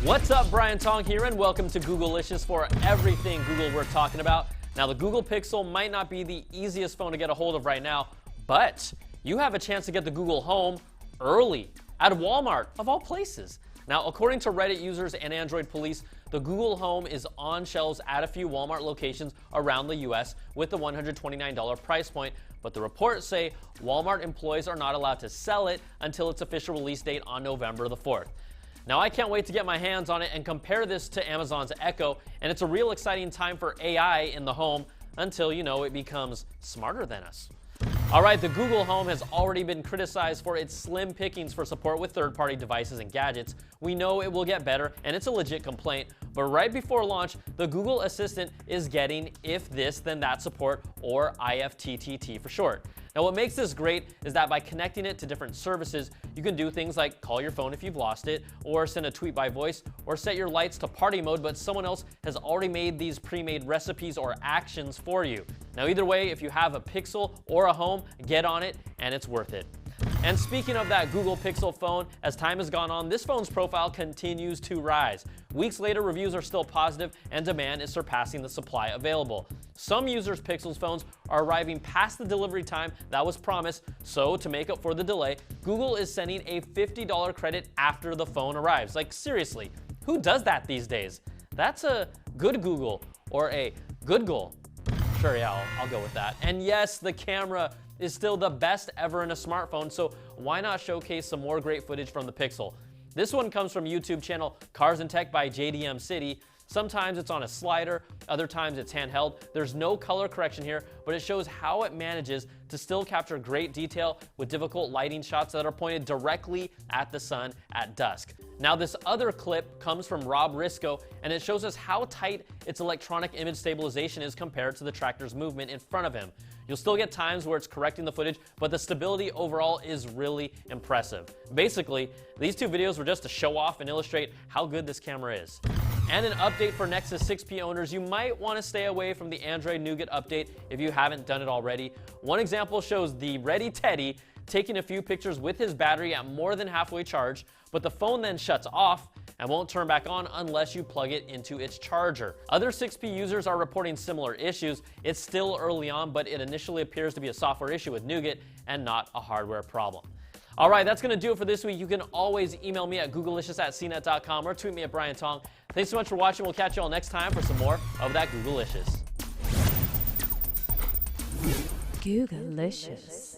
What's up, Brian Tong here, and welcome to Googlicious for everything Google we're talking about. Now, the Google Pixel might not be the easiest phone to get a hold of right now, but you have a chance to get the Google Home early at Walmart, of all places. Now, according to Reddit users and Android police, the Google Home is on shelves at a few Walmart locations around the US with the $129 price point, but the reports say Walmart employees are not allowed to sell it until its official release date on November the 4th. Now, I can't wait to get my hands on it and compare this to Amazon's Echo, and it's a real exciting time for AI in the home until, it becomes smarter than us. All right, the Google Home has already been criticized for its slim pickings for support with third-party devices and gadgets. We know it will get better, and it's a legit complaint, but right before launch, the Google Assistant is getting if this then that support, or IFTTT for short. Now, what makes this great is that by connecting it to different services, you can do things like call your phone if you've lost it, or send a tweet by voice, or set your lights to party mode, but someone else has already made these pre-made recipes or actions for you. Now, either way, if you have a Pixel or a Home, get on it, and it's worth it. And speaking of that Google Pixel phone, as time has gone on, this phone's profile continues to rise. Weeks later, reviews are still positive, and demand is surpassing the supply available. Some users' Pixel phones are arriving past the delivery time that was promised, so to make up for the delay, Google is sending a $50 credit after the phone arrives. Like, seriously, who does that these days? That's a good Google, or a good goal. Sure, yeah, I'll go with that. And yes, the camera is still the best ever in a smartphone, so why not showcase some more great footage from the Pixel? This one comes from YouTube channel Cars and Tech by JDM City. Sometimes it's on a slider, other times it's handheld. There's no color correction here, but it shows how it manages to still capture great detail with difficult lighting shots that are pointed directly at the sun at dusk. Now, this other clip comes from Rob Risco, and it shows us how tight its electronic image stabilization is compared to the tractor's movement in front of him. You'll still get times where it's correcting the footage, but the stability overall is really impressive. Basically, these two videos were just to show off and illustrate how good this camera is. And an update for Nexus 6P owners, you might want to stay away from the Android Nougat update if you haven't done it already. One example shows the Ready Teddy taking a few pictures with his battery at more than halfway charged, but the phone then shuts off and won't turn back on unless you plug it into its charger. Other 6P users are reporting similar issues. It's still early on, but it initially appears to be a software issue with Nougat and not a hardware problem. All right, that's going to do it for this week. You can always email me at googlicious@cnet.com or tweet me at Brian Tong. Thanks so much for watching. We'll catch you all next time for some more of that Googlicious. Googlicious.